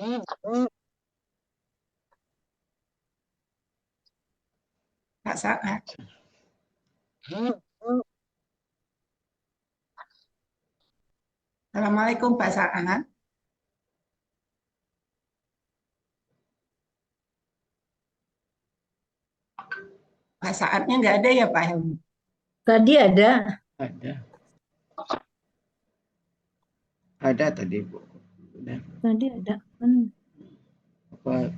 Pak Saad. Assalamualaikum Pak Saad. Pak Saadnya nggak ada ya Pak Helmi? Tadi ada. Ada tadi Bu. Tadi ada. Apa?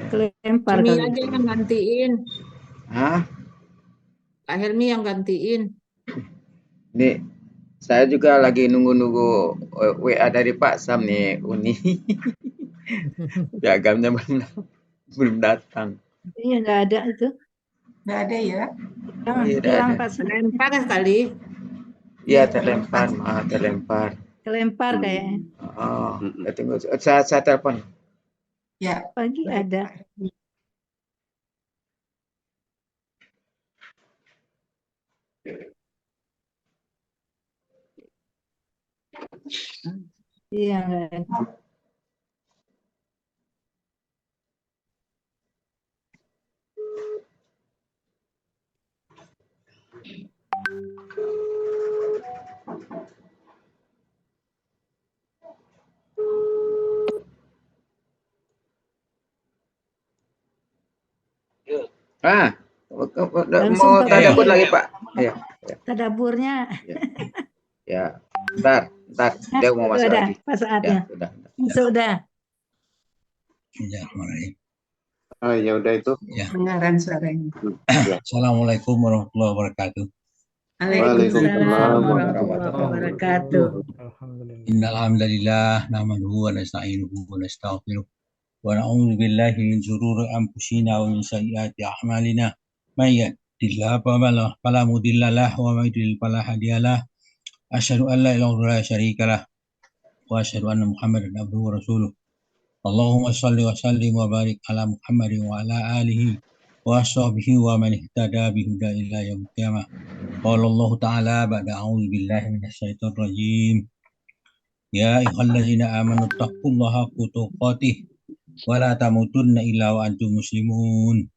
Kelempar Helmi kali. aja yang gantiin. Hah? Pak Helmi yang gantiin. Nih, saya juga lagi nunggu-nunggu WA dari Pak Sam nih, Uni. Piagamnya belum datang. Iya, nggak ada itu. Nggak ada ya? Iya, Hilang ada. Pak Saad. Lempar kali. Iya, terlempar, terlempar. Kelempar kayaknya. Oh, tunggu. Saya telepon. Ya. Pagi Baik, ada. Pak Helmi. Iya, nggak ada. Langsung Mau tadabur tadabur. lagi Pak? Iya. Tadaburnya. Ya, bentar. Dia mau masuk Sudah, lagi. Pak Saadnya. Ya, sudah. Sudah. Oh ya udah itu. Ya. Dengaran suaranya. Assalamualaikum warahmatullahi wabarakatuh. Waalaikumsalam warahmatullahi wabarakatuh. Innal hamdalillah nahmaduhu wa nasta'inuhu wa nastaghfiruh wa na'udzu billahi min shururi anfusina wa min sayyiati a'malina. May yahdihillahu fala mudilla lahu wa may yudlil fala hadiyalah. Asyhadu an la ilaha illallah la syarika lah wa asyhadu anna Muhammadan abduhu wa rasuluh. Allahumma shalli wa sallim wa barik ala Muhammadin wa ala alihi wa sahbihi wa man ihtada bihuda ila yaumil qiyamah. Qala Allah Ta'ala ba'da a'udzu billahi minasyaitonir rajim. Ya ayyuhallazina amanu taqullaha haqqa tuqatih wa la tamutunna illa wa antum muslimun.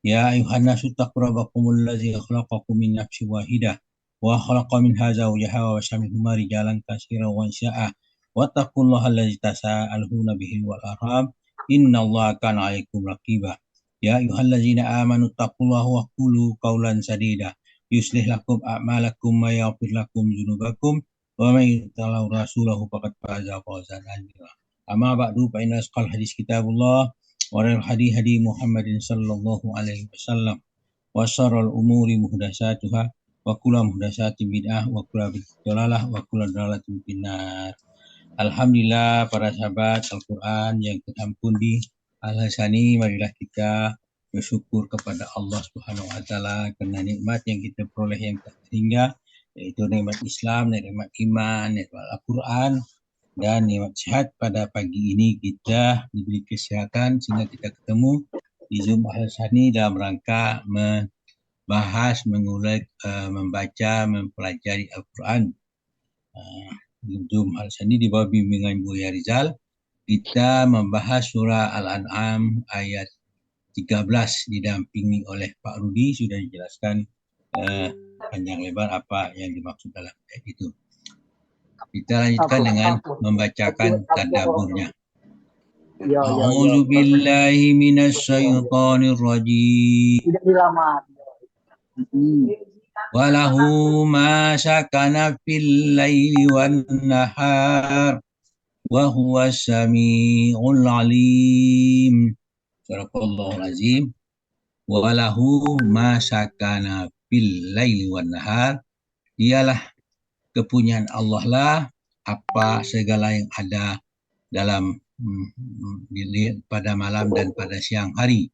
Ya ayyuhan nasu taqu rabbakumul ladzi khalaqakum min nafsin wahidah wa khalaqa minha zawjaha wa bassa minhuma rijalan katsiran wa nisaa. Wattaqullaha alladzi tasaaluna bihi wal arham innallaha kana 'alaikum raqiba. Ya ayyuhallazina amanu taqullaha wa qulu qawlan sadida yuslih lakum a'malakum wa yaghfir lakum dzunubakum wa may yuti'ir rasulahu faqad faza fawzan 'azima. Amma ba'du fa inna asqal hadis kitabullah wa khairal hadi Muhammadin sallallahu alaihi wasallam wa syarrul umuri muhdatsatuha wa kullu muhdatsatin bid'ah wa kullu bid'atin dhalalah wa kullu dhalalatin finnar. Alhamdulillah para sahabat Al-Quran yang terhampuni Al-Hasani, marilah kita bersyukur kepada Allah Subhanahu wa taala karena nikmat yang kita peroleh yang tak terhingga, yaitu nikmat Islam, nikmat iman, nikmat Al-Quran dan nikmat sehat. Pada pagi ini kita diberi kesehatan sehingga kita ketemu di Zoom Al-Hasani dalam rangka membahas, mengulik, membaca, mempelajari Al-Quran. Zoom Al-Hasani di bawah bimbingan Buya Rizal. Kita membahas surah Al-An'am ayat 13 didampingi oleh Pak Rudi. Sudah dijelaskan panjang lebar apa yang dimaksud dalam ayat itu. Kita lanjutkan dengan membacakan tadaburnya. A'udzu billahi minasy syaithanir rajim. Tidak dilamar. Walahu ma sakana fil laili wan nahar wa huwa samiul alim. Sadaqallahul azim. Walahu ma sakana fil laili wan nahar. Dialah kepunyaan Allah lah apa segala yang ada dalam pada malam dan pada siang hari.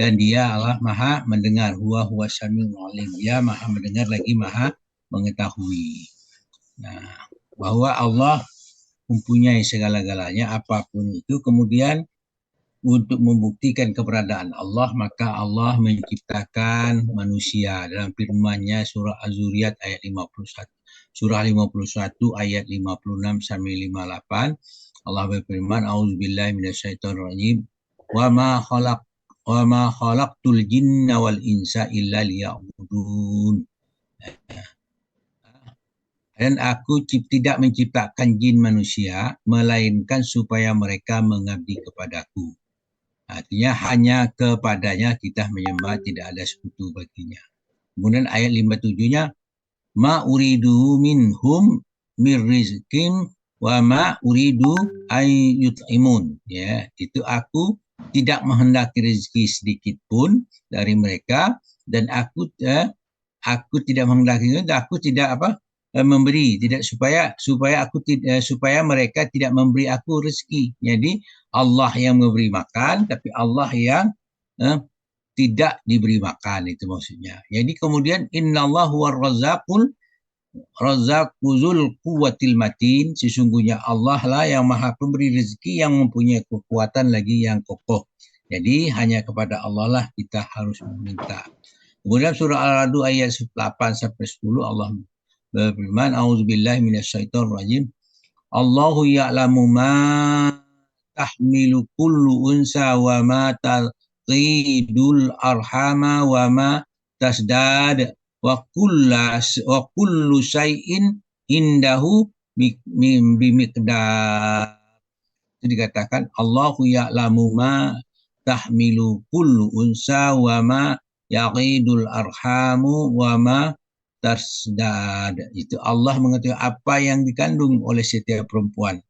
Dan dia Allah maha mendengar. Huwa samiul alim. Dia maha mendengar lagi maha mengetahui. Nah, bahwa Allah mempunyai segala-galanya apapun itu. Kemudian untuk membuktikan keberadaan Allah, maka Allah menciptakan manusia dalam firman-Nya surah Az-Zuriyat ayat 51. Surah 51 ayat 56 sampai 58. Allah berfirman, A'udzubillahi minasyaitonirrajim. Wa ma khalaqtul jinna wal insa illa liya'budun. Dan aku tidak menciptakan jin manusia, melainkan supaya mereka mengabdi kepadaku. Artinya hanya kepadanya kita menyembah, tidak ada sekutu baginya. Kemudian ayat 57-nya, ma uridu minhum mir rizqin wa ma uridu ay yut'imun. Ya, itu aku tidak menghendaki rezeki sedikit pun dari mereka, dan aku tidak menghendaki, aku tidak memberi, tidak supaya mereka tidak memberi aku rezeki. Jadi Allah yang memberi makan, tapi Allah yang tidak diberi makan, itu maksudnya. Jadi kemudian innallahu war-razzaqul quwwatil matin, sesungguhnya Allah lah yang maha pemberi rezeki yang mempunyai kekuatan lagi yang kokoh. Jadi hanya kepada Allah lah kita harus meminta. Kemudian surah Al-Ra'd ayat 8 sampai 10 Allah berfirman, A'udzubillahi minasyaitonirrajim. Allahu ya'lamu ma tahmilu kullu unsa wa ma taqidul arhama wa ma tasdad wa kullu syai'in indahu bimiqdar. Itu dikatakan Allahu ya'lamu ma tahmilu kullu unsa wa ma yaqidul arhamu wa ma tasdad. Itu Allah mengetahui apa yang dikandung oleh setiap perempuan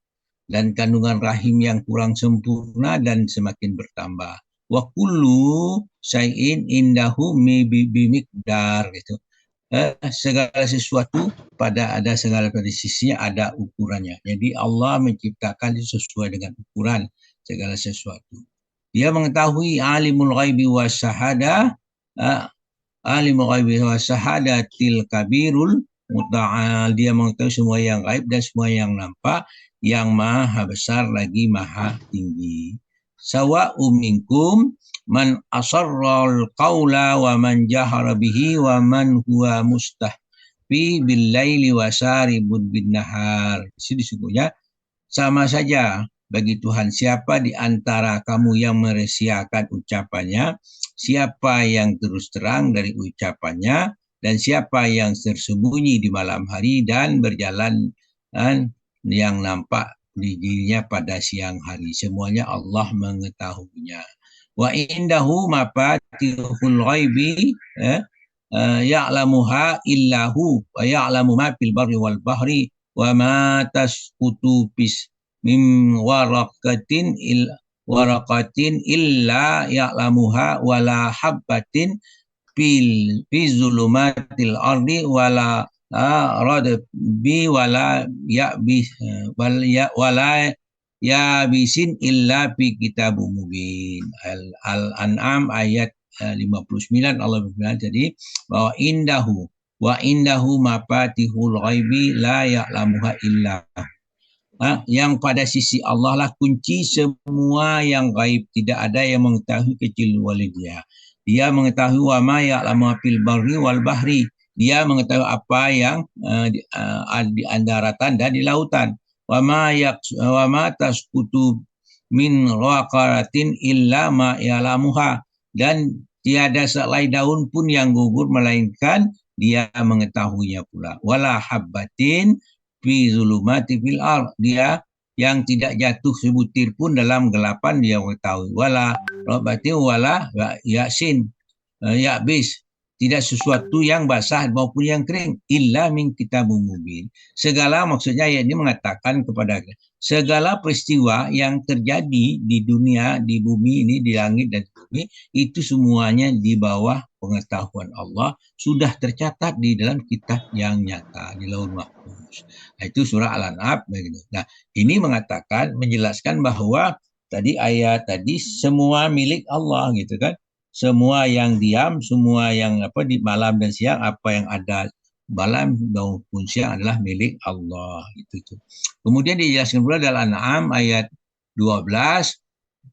dan kandungan rahim yang kurang sempurna dan semakin bertambah. Wa kullu syai'in indahu bimiqdar, gitu. Segala sesuatu pada sisinya ada ukurannya. Jadi Allah menciptakan itu sesuai dengan ukuran segala sesuatu. Dia mengetahui alimul ghaibi wasyahada, alimul ghaibi wa syahadatil kabirul muta'al. Dia mengetahui semua yang gaib dan semua yang nampak, yang maha besar lagi maha tinggi. Sawa'um minkum man asarral qawla wa man jahara bihi wa man huwa mustahfi bil laili wa saribun bin nahar. Sesungguhnya sama saja bagi Tuhan siapa di antara kamu yang merahasiakan ucapannya, siapa yang terus terang dari ucapannya, dan siapa yang tersembunyi di malam hari dan berjalan yang nampak di dirinya pada siang hari. Semuanya Allah mengetahuinya. Wa indahu mafatihul ghaibi ya'lamuha illahu wa ya'lamu ma fil barri wal bahri wa ma tasqutu min waraqatin illa ya'lamuha wala habbatin fi zulumatil ardi wala radbi wala yabisin illa fi kitabum mubin. Al-An'am ayat 59 Allah berfirman jadi bahwa indahu mafatihul ghaibi la ya'lamuha illa yang pada sisi Allah lah kunci semua yang gaib, tidak ada yang mengetahui kecuali Dia. Dia mengetahui wa ma ya'lamu fil barri wal bahri. Dia mengetahui apa yang di daratan dan di lautan. Wa ma tasqutu min raqaratin illa ma ya'lamuha. Dan tiada selai daun pun yang gugur melainkan Dia mengetahuinya pula. Wala habbatin fi zulumati fil ard. Dia yang tidak jatuh sebutir pun dalam gelapan Dia mengetahui. Wala rabatin wala yasin yabis. Tidak sesuatu yang basah maupun yang kering. Illa min kitabum mubin. Segala maksudnya ayat ini mengatakan kepada segala peristiwa yang terjadi di dunia, di bumi ini, di langit dan di bumi, itu semuanya di bawah pengetahuan Allah, sudah tercatat di dalam kitab yang nyata, di Lauhul Mahfuz. Nah, itu surah Al-An'am. Nah, ini mengatakan, menjelaskan bahwa tadi ayat tadi semua milik Allah, gitu kan. Semua yang diam, semua yang di malam dan siang, apa yang ada malam maupun siang adalah milik Allah. Itu. Kemudian dijelaskan pula dalam Al-An'am ayat 12,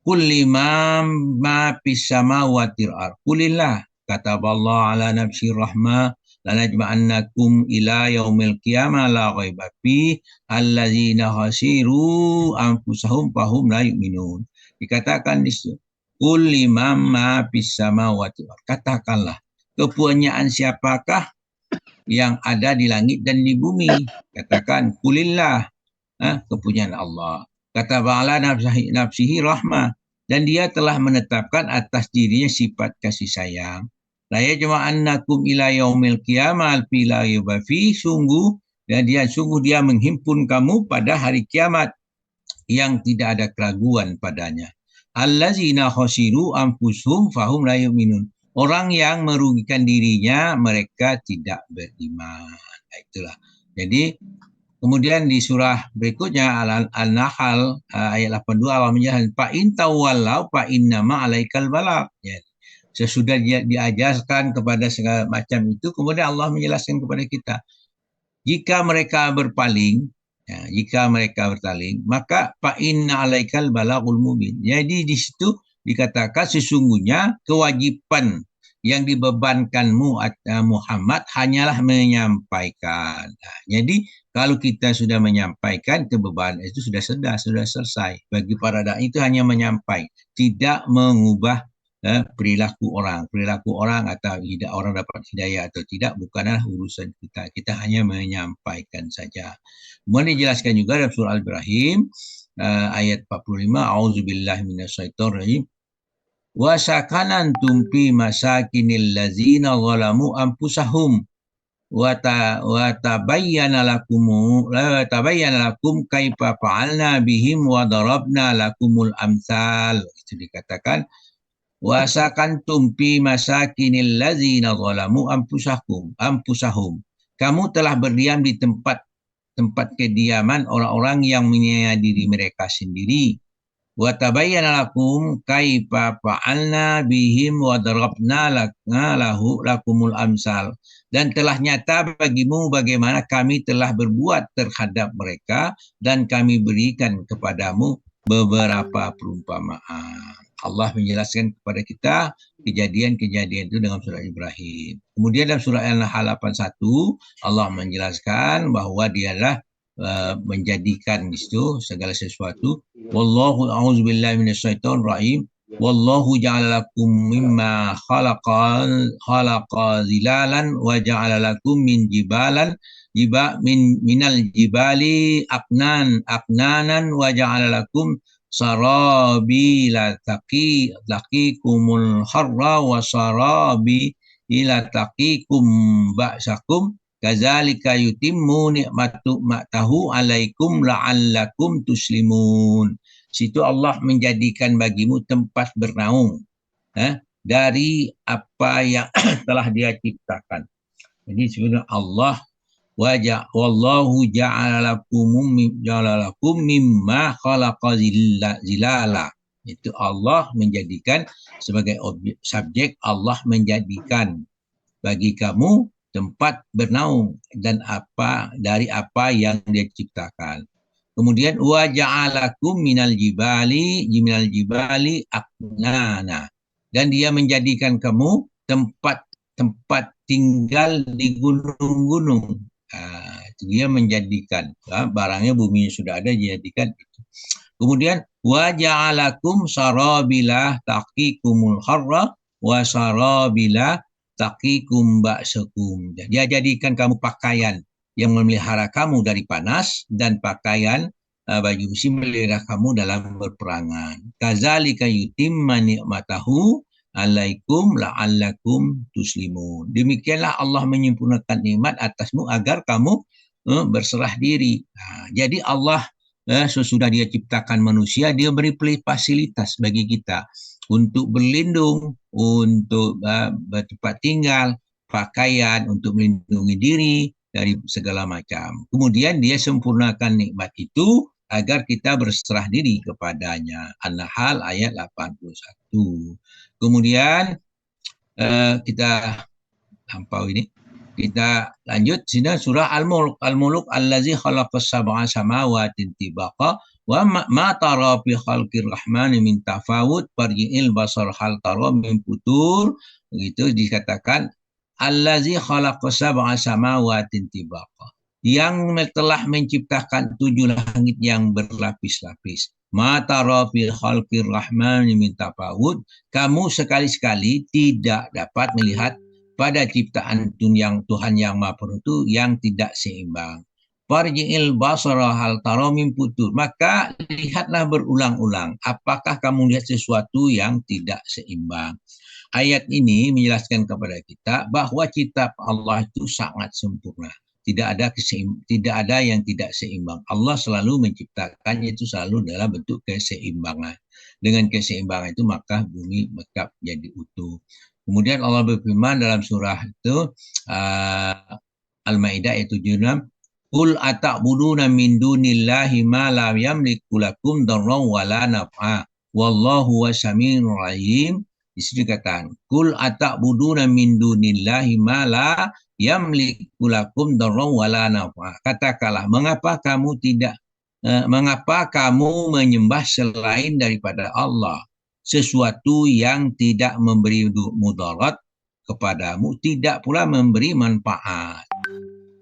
Qul liman ma fis samawati wal ardh. Qulillah kataballahu ala nafsi rahmah lanajma'annakum ila yaumil qiyamah la ghaiba fi allazina khasiru anfusahum fahum la yu'minun. Dikatakan di situ, qul liman ma fis samawati wal. Katakanlah, kepunyaan siapakah yang ada di langit dan di bumi? Katakan, qulillah, kepunyaan Allah. Kata ba'ala nafsihi rahmah, dan dia telah menetapkan atas dirinya sifat kasih sayang. La yajma'annakum ila yaumil qiyamah fi la raiba fi, sungguh dia menghimpun kamu pada hari kiamat yang tidak ada keraguan padanya. Allazina khasiru anfusahum fahum la yu'minun. Orang yang merugikan dirinya, mereka tidak beriman. Itulah. Jadi kemudian di surah berikutnya Al-Nahl ayat 82 Allah menjelaskan fa in tawallau fa innama alaikal balagh. Ya. Sesudah dia diajarkan kepada segala macam itu, kemudian Allah menjelaskan kepada kita, jika mereka berpaling, maka fa inna alaikal balaghul mubin. Jadi di situ dikatakan sesungguhnya kewajiban yang dibebankanmu Muhammad hanyalah menyampaikan. Nah, jadi kalau kita sudah menyampaikan, kebebanan itu sudah selesai. Bagi para dai itu hanya menyampaikan, tidak mengubah perilaku orang atau tidak orang dapat hidayah atau tidak bukanlah urusan kita. Kita hanya menyampaikan saja. Kemudian dijelaskan juga dalam surah Al-Ibrahim ayat 45, auzubillahi minasyaitonirrajim. Wa sakanantum fi masakinil ladzina zalamu anfusahum wa tabayyana lakum kaifa fa'alna bihim wa darabna lakumul amsal. Itu dikatakan wa sakantum fi masakinil ladzina zalamu anfusahum. Kamu telah berdiam di tempat kediaman orang-orang yang menyianai diri mereka sendiri. Wa tabayyana lakum kaifa fa'alna bihim wa darabna lakumul amsal. Dan telah nyata bagimu bagaimana kami telah berbuat terhadap mereka dan kami berikan kepadamu beberapa perumpamaan. Allah menjelaskan kepada kita kejadian-kejadian itu dalam surah Ibrahim. Kemudian dalam surah Al-Nahl 81 Allah menjelaskan bahwa dialah menjadikan itu segala sesuatu. Wallahu a'udzubillahi minasyaitonir rajim. Wallahu ja'ala lakum mimma khalaqa zilalan wa ja'ala lakum min minal jibali aknanan wa ja'ala lakum sarabila taqikumul harra wa sarabila taqikum ba'sakum kadzalika yutimmu ni'matahu alaikum la'allakum tuslimun. Situ Allah menjadikan bagimu tempat bernaung dari apa yang telah Dia ciptakan. Jadi sebenarnya Allah wallahu ja'ala lakum mimma khalaqa zilala. Itu Allah menjadikan sebagai subjek, Allah menjadikan bagi kamu tempat bernaung dan dari apa yang Dia ciptakan. Kemudian wa ja'alakum minal jibali aknana, dan Dia menjadikan kamu tempat tinggal di gunung-gunung. Dia menjadikan barangnya bumi sudah ada, dijadikan itu. Kemudian wa ja'alakum sarabila taqikumul harra wa sarabila taqikum ba'sakum. Dia jadikan kamu pakaian yang memelihara kamu dari panas dan pakaian baju besi memelihara kamu dalam berperangan. Kadzalika yutimma ni'matahu alaikum la'allakum tuslimun. Demikianlah Allah menyempurnakan nikmat atasmu agar kamu berserah diri. Jadi Allah sesudah Dia ciptakan manusia, Dia beri fasilitas bagi kita untuk berlindung, untuk bertempat tinggal, pakaian, untuk melindungi diri dari segala macam. Kemudian Dia sempurnakan nikmat itu agar kita berserah diri kepadanya. An-Nahl ayat 81. Kemudian kita lampau ini. Kita lanjut sini surah Al-Mulk. Al-Mulk allazi khalaqas sab'a samawati tibaqa wa ma tara fi khalqir rahmani min tafawut farji'il basar hal tara min futur. Begitu dikatakan allazi khalaqa sab'a samawatin tibaqa, yang telah menciptakan 7 langit yang berlapis-lapis. Ma tara fi khalqir rahmani min tafawud, kamu sekali-sekali tidak dapat melihat pada ciptaan Tuhan yang Maha Penentu yang tidak seimbang. Farji'il basara hal tara min futur, maka lihatlah berulang-ulang apakah kamu lihat sesuatu yang tidak seimbang. Ayat ini menjelaskan kepada kita bahwa kitab Allah itu sangat sempurna. Tidak ada yang tidak seimbang. Allah selalu menciptakannya itu selalu dalam bentuk keseimbangan. Dengan keseimbangan itu maka bumi mekap jadi utuh. Kemudian Allah berfirman dalam surah itu Al-Maidah ayat 76, Qul ata'buduna min dunillahi ma la yamliku lakum darran wa la naf'a wallahu wasami'un alim. Di sini dikatakan, Qul ata'buduna min dunillahi ma la yamliku lakum darran wa la naf'a. Katakanlah, mengapa kamu menyembah selain daripada Allah sesuatu yang tidak memberi mudarat kepadamu, tidak pula memberi manfaat.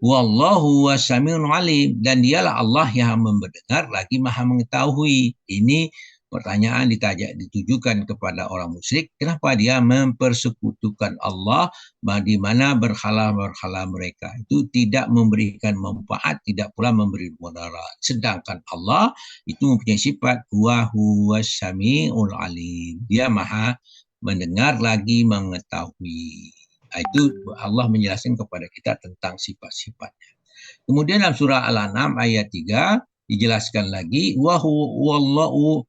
Wallahu wasami'un alim, dan dialah Allah yang mendengar lagi maha mengetahui. Ini pertanyaan ditujukan kepada orang musyrik, kenapa dia mempersekutukan Allah, di mana berhala-berhala mereka itu tidak memberikan manfaat, tidak pula memberi mudarat. Sedangkan Allah itu mempunyai sifat wa huwas sami'ul alim, dia maha mendengar lagi mengetahui. Itu Allah menjelaskan kepada kita tentang sifat-sifatnya. Kemudian dalam surah Al-An'am ayat 3 dijelaskan lagi wa huwallahu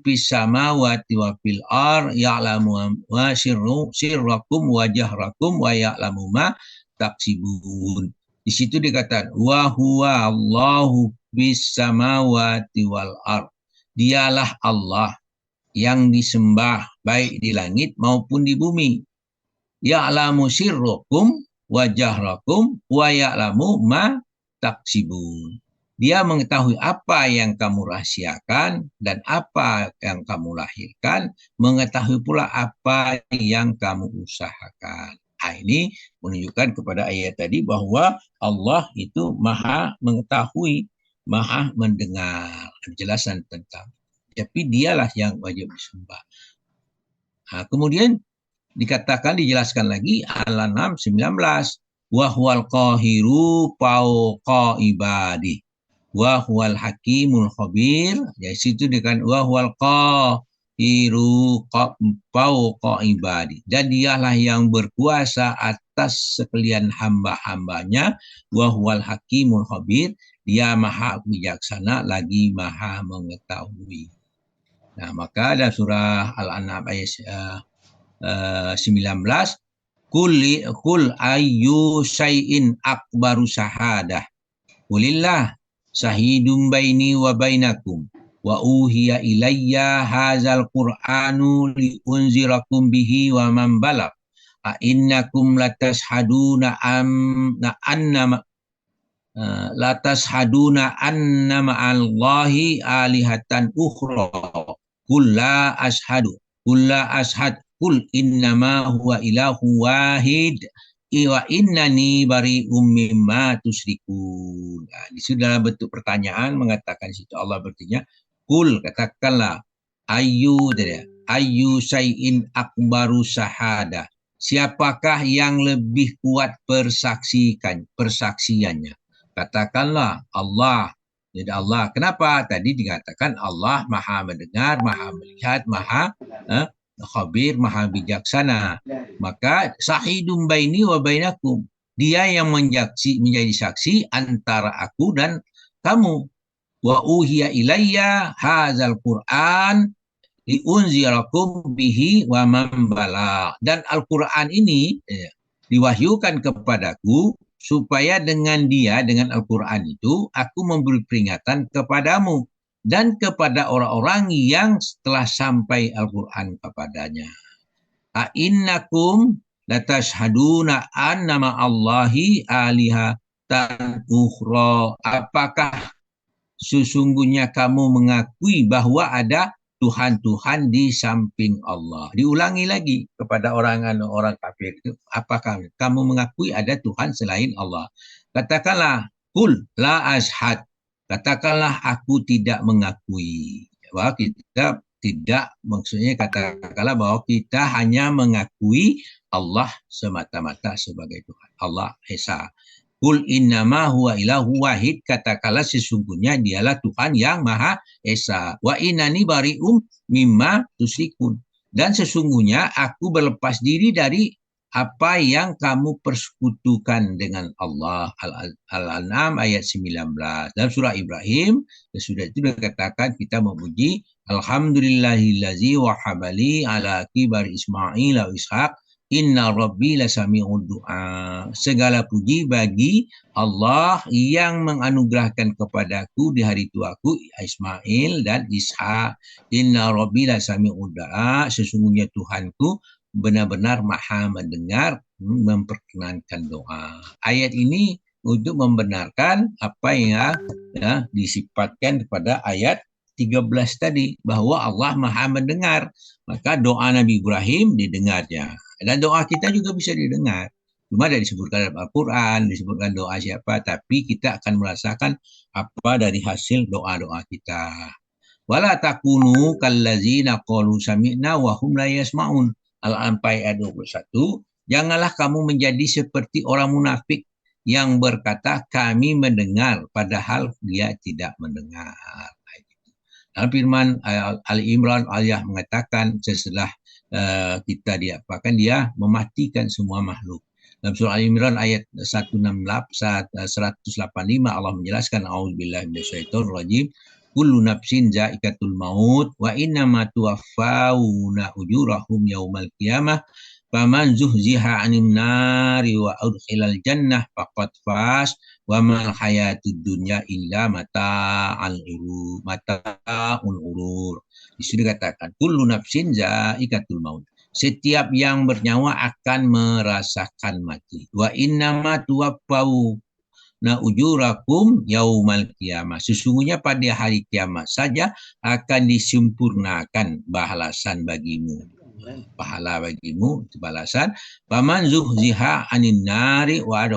fis samawati wa fil ar ya'lamu ma sirrakum wa jahrakum wa ya'lamu ma taksibun. Di situ dikatakan wa huwallahu fis samawati wal ar. Dialah Allah yang disembah baik di langit maupun di bumi. Ya'lamu sirrakum wa jahrakum wa ya'lamu ma taksibun. Dia mengetahui apa yang kamu rahasiakan dan apa yang kamu lahirkan, mengetahui pula apa yang kamu usahakan. Ini menunjukkan kepada ayat tadi bahwa Allah itu maha mengetahui, maha mendengar penjelasan tentang. Tapi dialah yang wajib disembah. Kemudian dikatakan, dijelaskan lagi Al-An'am 19, wa huwal qahiru fawqa ibadih wa huwal hakimul khabir. Dari situ dikatakan wa huwal qahiru fawqa ibadih, dan dialah yang berkuasa atas sekalian hamba-hambanya, wa huwal hakimul khabir, dia maha bijaksana lagi maha mengetahui. Nah, maka dalam surah Al-An'am ayat 19, Kul ayyu syai'in akbaru syahadah Qulillah syahidun baini wa bainakum wa uhiya ilayya hadzal qur'anu li unzirakum bihi wa man balagh a innakum latashhaduna annama Allahi alihatan ukhra qul la ashhadu Kul innama huwa ilahu wahid wa innani bari'um mimma tusyrikun. Nah, di situ dalam bentuk pertanyaan mengatakan situ Allah bertanya, Kul, katakanlah, ayyu syai'in akbaru syahada. Siapakah yang lebih kuat persaksiannya? Katakanlah Allah. Jadi Allah. Kenapa? Tadi dikatakan Allah maha mendengar, maha melihat, maha khabir, maha bijaksana. Maka sahidun baini wa bainakum, dia yang menjadi saksi antara aku dan kamu. Wa uhiya ilayya hadzal Qur'an liunzirakum bihi wa man balagh. Dan Al-Qur'an ini diwahyukan kepadaku supaya dengan Al-Qur'an itu aku memberi peringatan kepadamu dan kepada orang-orang yang telah sampai Al-Quran kepadanya. A'innakum latashhaduna annama Allahi alihatan ukhra. Apakah sesungguhnya kamu mengakui bahwa ada Tuhan-Tuhan di samping Allah. Diulangi lagi kepada orang kafir. Apakah kamu mengakui ada Tuhan selain Allah? Katakanlah, kul la ashad. Katakanlah aku tidak mengakui. Bahwa kita tidak, maksudnya katakanlah bahwa kita hanya mengakui Allah semata-mata sebagai Tuhan. Allah Esa. Kul innama huwa ilahu wahid, katakanlah sesungguhnya dialah Tuhan yang Maha Esa. Wa innani bari'um mimma tusyrikun. Dan sesungguhnya aku berlepas diri dari apa yang kamu persekutukan dengan Allah. Al-An'am ayat 19. Dalam surah Ibrahim, sudah itu dikatakan kita memuji Alhamdulillahillazi wahabali ala kibar Ismail wa Ishaq. Inna Rabbi lasami'ud du'a. Segala puji bagi Allah yang menganugerahkan kepadaku di hari tuaku Ismail dan Ishak. Inna Rabbi lasami'ud du'a. Sesungguhnya Tuhanku benar-benar maha mendengar, memperkenankan doa. Ayat ini untuk membenarkan apa yang disifatkan kepada ayat 13 tadi, bahwa Allah maha mendengar. Maka doa Nabi Ibrahim didengarnya. Dan doa kita juga bisa didengar. Cuma tidak disebutkan dalam Al-Quran, disebutkan doa siapa, tapi kita akan merasakan apa dari hasil doa-doa kita. Wala takunu kallazina qalu sami'na wa hum la yasma'un. Al-An'am ayat 21. Janganlah kamu menjadi seperti orang munafik yang berkata kami mendengar padahal dia tidak mendengar. Dalam firman Ali Imran, Allah mengatakan setelah kita diapakan, dia mematikan semua makhluk. Dalam surah Ali Imran ayat 185 Allah menjelaskan a'udzubillahi minasyaitonir rajim. Kullu nafsin za'iqatul maut wa innama tuwaffawna ujurahum yaumal qiyamah faman zuhziha 'anil nari wa udkhilal jannah faqad faz wa mal hayatud dunya illa mata'ul ghurur. Di sini dikatakan kullu nafsin za'iqatul maut. Setiap yang bernyawa akan merasakan mati. Wa innama tuwaffawna ujurakum yaumal qiyamah. Sesungguhnya pada hari kiamat saja akan disempurnakan balasan bagimu. Pahala bagimu, balasan. Faman zuhziha 'anin nari wa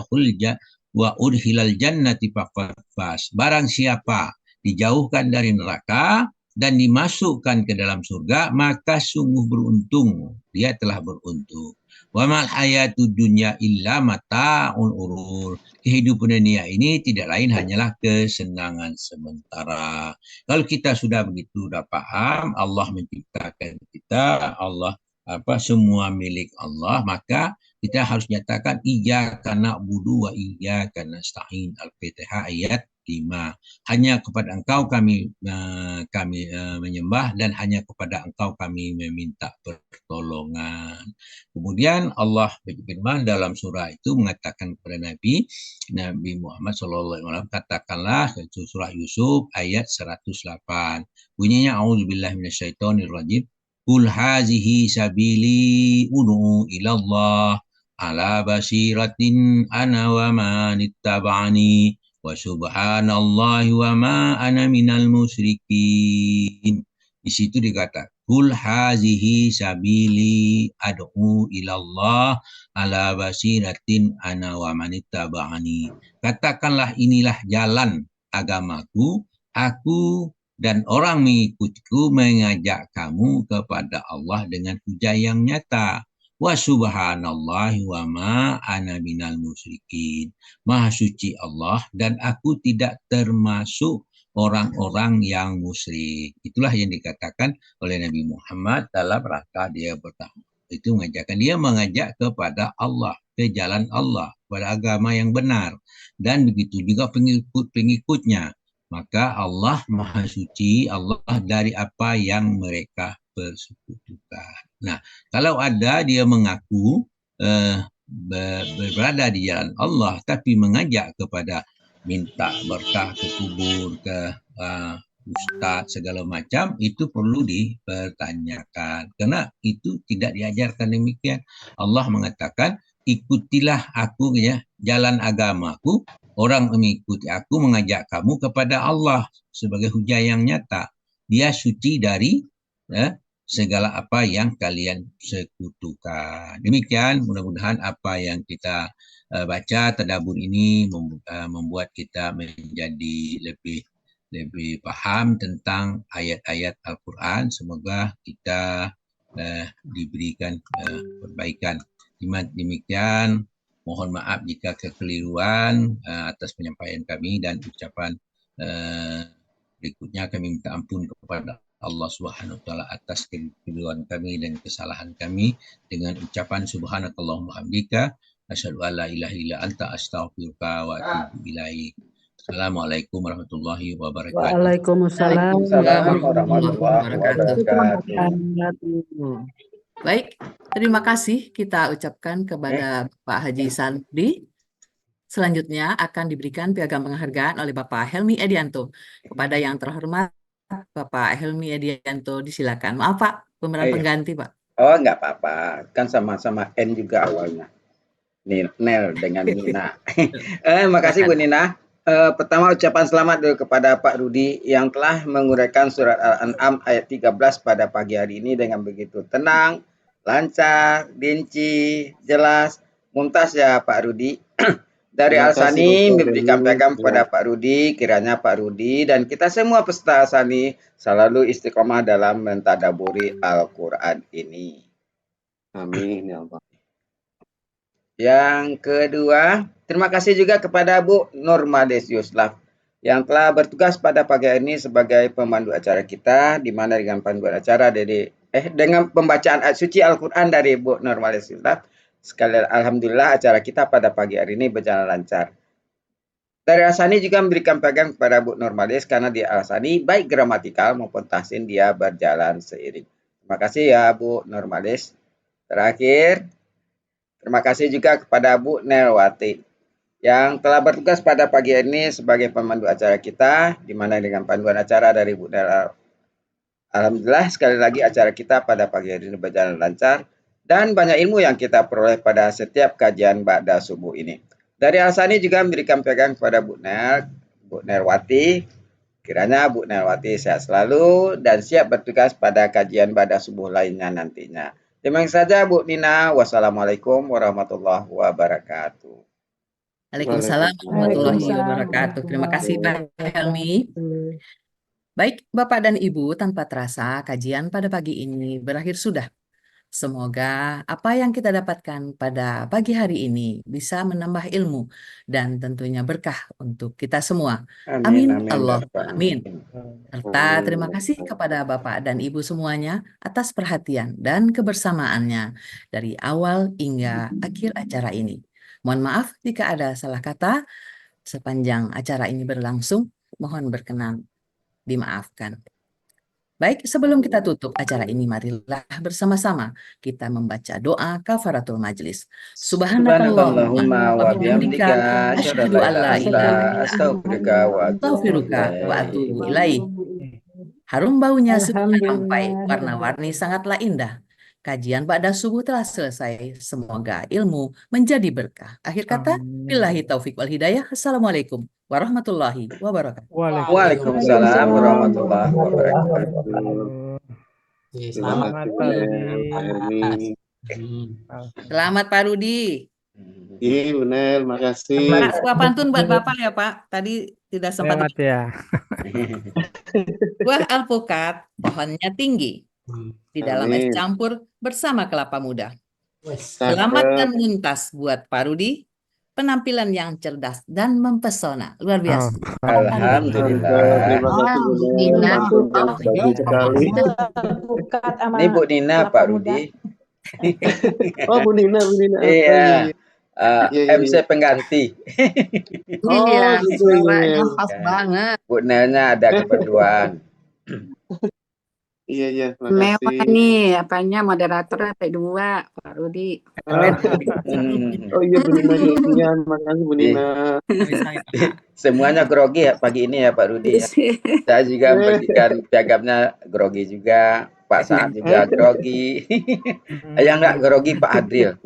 udkhilal jannati faqad faz. Barang siapa dijauhkan dari neraka dan dimasukkan ke dalam surga, maka sungguh beruntung. Dia telah beruntung. Wa mal hayatud dunya illa mata'ul ghurur. Kehidupan dunia ini tidak lain hanyalah kesenangan sementara. Kalau kita sudah begitu sudah paham, Allah menciptakan kita, Allah semua milik Allah, maka kita harus nyatakan iyyaka na'budu wa iyyaka nasta'in. Al-Fatihah ayat 5. Hanya kepada Engkau kami menyembah dan hanya kepada Engkau kami meminta pertolongan. Kemudian Allah berfirman dalam surah itu mengatakan kepada Nabi Muhammad SAW, katakanlah surah Yusuf ayat 108. Bunyinya a'udzubillahi minasyaitonirrajim. Qul hazihi sabili ud'u ilallah ala basiratin ana wa man ittaba'ani wa subhanallahi wa ma ana minal musyrikin. Di situ dikata kul hazihi sabili ad'u ilallah ala basiratin ana wa man ittaba'ani. Katakanlah inilah jalan agamaku, aku dan orang mengikutiku mengajak kamu kepada Allah dengan hujah yang nyata. Wa subhanallahi wa ma ana minal musyrikin. Maha suci Allah dan aku tidak termasuk orang-orang yang musyrik. Itulah yang dikatakan oleh Nabi Muhammad dalam rangka dia bertahun. Itu mengajak kepada Allah, ke jalan Allah, kepada agama yang benar. Dan begitu juga pengikut-pengikutnya. Maka Allah Maha Suci, Allah dari apa yang mereka persekutukan. Nah, kalau ada dia mengaku berada di jalan Allah, tapi mengajak kepada minta berkah ke kubur, ke ustaz, segala macam, itu perlu dipertanyakan. Karena itu tidak diajarkan demikian. Allah mengatakan, ikutilah aku ya, jalan agamaku. Orang mengikuti aku mengajak kamu kepada Allah sebagai hujah yang nyata. Dia suci dari segala apa yang kalian sekutukan. Demikian, mudah-mudahan apa yang kita baca tadabbur ini membuat kita menjadi lebih paham tentang ayat-ayat Al-Quran. Semoga kita diberikan perbaikan. Demikian, mohon maaf jika kekeliruan atas penyampaian kami, dan ucapan berikutnya kami minta ampun kepada Allah Subhanahu wa taala atas kekeliruan kami dan kesalahan kami dengan ucapan subhanakallahumma hamdika asyhadu an la ilaha illa anta astaghfiruka wa atubu ilaik. Assalamualaikum warahmatullahi wabarakatuh. Waalaikumsalam warahmatullahi wabarakatuh. Baik, terima kasih kita ucapkan kepada Pak Haji Sanri. Selanjutnya akan diberikan piagam penghargaan oleh Bapak Helmi Edianto. Kepada yang terhormat Bapak Helmi Edianto, disilakan. Maaf Pak, pemeran pengganti Pak. Oh, enggak apa-apa. Kan sama-sama N juga awalnya. Nel dengan Nina. Makasih Bu Nina. Pertama ucapan selamat dulu kepada Pak Rudi yang telah menguraikan surat Al-An'am ayat 13 pada pagi hari ini dengan begitu tenang, lancar, rinci, jelas, mumtaz ya Pak Rudi. Dari Al-Sani memberikan piagam kepada Pak Rudi, kiranya Pak Rudi dan kita semua peserta Al-Sani selalu istiqomah dalam mentadaburi Al-Quran ini. Amin ya Allah. Yang kedua, terima kasih juga kepada Bu Nurmades Yuslaf yang telah bertugas pada pagi hari ini sebagai pemandu acara kita, di mana dengan panduan acara dengan pembacaan ayat suci Al-Quran dari Bu Nurmades Yuslaf. Sekali alhamdulillah acara kita pada pagi hari ini berjalan lancar. Dari Al-Sani juga memberikan piagam kepada Bu Nurmades karena di Al-Sani baik gramatikal maupun tahsin dia berjalan seiring. Terima kasih ya Bu Nurmades. Terakhir, terima kasih juga kepada Bu Nelwati yang telah bertugas pada pagi ini sebagai pemandu acara kita, di mana dengan panduan acara dari Bu Nel. Alhamdulillah sekali lagi acara kita pada pagi hari ini berjalan lancar dan banyak ilmu yang kita peroleh pada setiap kajian ba'da subuh ini. Dari Al-Sani juga memberikan pegang kepada Bu Nelwati. Kiranya Bu Nelwati sehat selalu dan siap bertugas pada kajian ba'da subuh lainnya nantinya. Terima kasih saja Bu Nina. Wassalamualaikum warahmatullahi wabarakatuh. Waalaikumsalam warahmatullahi wabarakatuh. Terima kasih Pak Helmi. Baik, Bapak dan Ibu, tanpa terasa kajian pada pagi ini berakhir sudah. Semoga apa yang kita dapatkan pada pagi hari ini bisa menambah ilmu dan tentunya berkah untuk kita semua. Amin. Allah. Amin. Serta terima kasih kepada Bapak dan Ibu semuanya atas perhatian dan kebersamaannya dari awal hingga akhir acara ini. Mohon maaf jika ada salah kata sepanjang acara ini berlangsung. Mohon berkenan dimaafkan. Baik, sebelum kita tutup acara ini, marilah bersama-sama kita membaca doa kafaratul majlis. Subhanakallahumma wa bihamdika asyhadu an la ilaha illa anta astaghfiruka wa atubu ilaik. Harum baunya sudah sampai, warna-warni sangatlah indah. Kajian ba'da subuh telah selesai. Semoga ilmu menjadi berkah. Akhir kata, billahi taufik wal hidayah. Assalamualaikum warahmatullahi wabarakatuh. Waalaikumsalam warahmatullahi wabarakatuh. Selamat pagi. Selamat Pak Rudi. Iya benar, makasih. Pak, sebuah pantun buat Bapak ya Pak. Tadi tidak sempat. Selamat ya. Buah alpukat, pohonnya tinggi. Di dalamnya Amin. campur bersama kelapa muda. Selamat dan muntas buat Pak Rudi. Penampilan yang cerdas dan mempesona. Luar biasa. Alhamdulillah. Terima kasih Bu Nina. Bagus sekali. Ini Bu Nina, Pak Rudi. Oh Bu Nina. Iya. Iya. MC pengganti. Iya, gitu, suaranya iya. pas banget. Bu Nelnya ada keperluan. Iya, Mewah makasih. nih, apanya moderatornya sampai 2, Pak Rudi. Oh iya Bu Nina, iya, makasih Bu Nina. Semuanya grogi ya pagi ini ya Pak Rudi. Ya. Saya juga memberikan piagamnya grogi juga. Pak Saad juga grogi. Yang enggak grogi Pak Adril.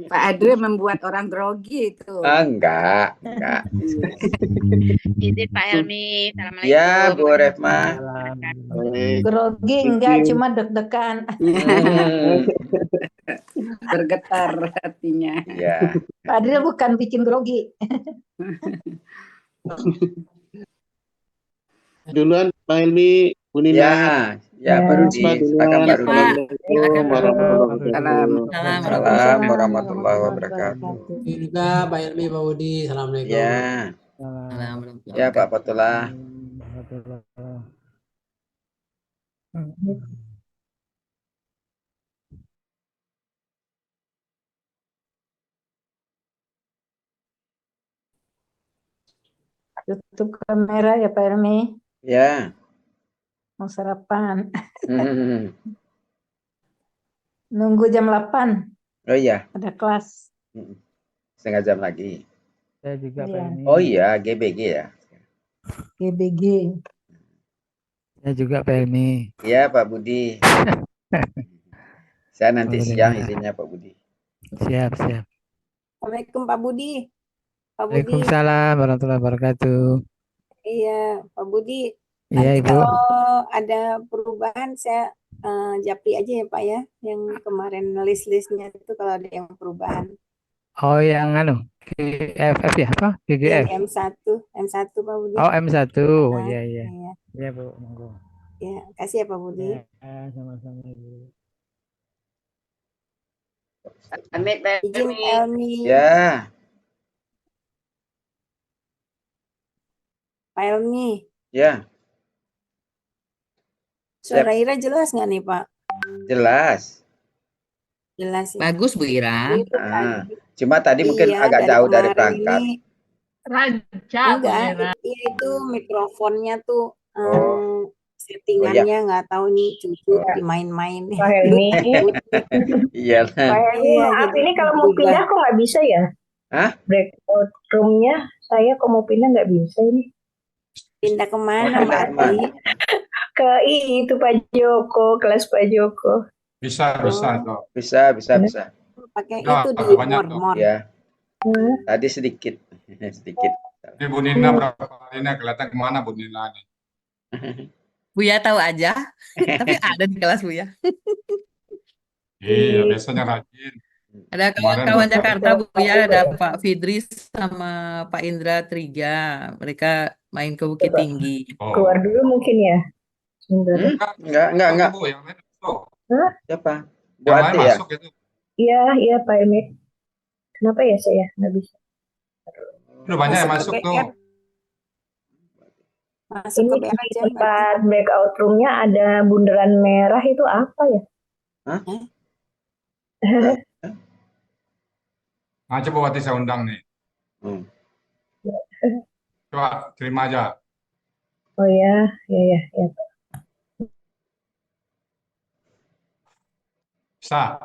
Pak Adri membuat orang grogi itu. Enggak. Izin Pak Helmi, assalamualaikum. Ya Bu Refma. wabarakatuh. Baik. Grogi Thank enggak, you. cuma deg-degan. Hmm, Bergetar hatinya. ya, Padahal bukan bikin grogi. Duluan Pak Helmi, Bu ya, Nina. ya, Pak Ya. Rudi, Pak silakan duluan. Pak Ya, Rudi. Pak. Assalamualaikum Silakan, Pak. warahmatullahi Salam. wabarakatuh. Salam Salam Waalaikumsalam warahmatullahi warahmatullahi wabarakatuh. wabarakatuh. juga Pak Helmi, Pak Budi. Assalamualaikum. Ya, Salam warahmatullahi ya Pak wabarakatuh. Fatullah. Tutup kamera ya Pak Helmi. Ya, Mau sarapan. hmm, Nunggu jam 8 oh iya, ada kelas. hmm, setengah jam lagi. Saya juga Pak Iya. Helmi. Oh iya, GBG ya. GBG. Saya juga Pak Helmi. Iya Pak Budi. Saya nanti siang Alhamdulillah. izinnya Pak Budi. Siap, siap. Assalamualaikum Pak Budi. Pak Budi, Waalaikumsalam warahmatullahi wabarakatuh. iya Pak Budi. Iya, Nanti Ibu. kalau ada perubahan saya japri aja ya Pak ya. Yang kemarin list-listnya itu kalau ada yang perubahan. Oh, yang anu, GFF ya, apa? Yang GGF. M1 Pak Budi. Oh, M1. Oh, Ah, iya, iya. iya. Iya, Bu. Monggo. Ya, kasih ya Pak Budi. Ya, sama-sama, Ibu. Amit, Pak Izin Helmi. Helmi. Ya, Pak Helmi. ya, Suara Ira jelas nggak nih Pak? jelas. Jelas ya. Bagus Bu Ira. Itu Ah, tadi. cuma tadi mungkin Iya, agak dari jauh dari kemarin perangkat. ini Raja, Bu enggak, Ira. iya itu mikrofonnya tuh Oh, settingannya nggak tahu nih cucu Oh. dimain-main. Pak Helmi. iya. Pak Helmi, Iya, maaf jadi ini kalau mau berubah. pindah kok nggak bisa ya? Hah? Breakout room-nya saya kalau mau pindah nggak bisa ini. Pindah Oh, kemana pindah Mbak kemana? Ati? Ke itu Pak Joko, kelas Pak Joko. Bisa Oh, tuh. Bisa, bisa. pakai Ya, itu di banyak tuh. Mormon. Ya, Hmm. tadi sedikit, sedikit. Ini Bu Nina berapa kali ini kelihatan kemana Bu Nina nih? Buya tahu aja, tapi ada di kelas Buya. Iya, biasanya rajin. Ada Kemarin kawan-kawan baru- Jakarta Buya, ada Pak Fidris sama Pak Indra Triga. Mereka main ke Bukit Tinggi. Oh. Keluar dulu mungkin ya. Sebentar. Enggak. Bu, yang lain masuk. Siapa? Bu Yang lain Ati ya? masuk itu. Iya Pak Helmi. Kenapa ya saya nggak bisa? Udah banyak yang Masuk masuk ke tuh. BR. Masuk Ini ke di BR aja Mbak Ati. tempat breakout room-nya ada bundaran merah itu apa ya? Nah, coba waktu saya undang nih. Hmm. Coba terima aja. Oh ya. Bisa.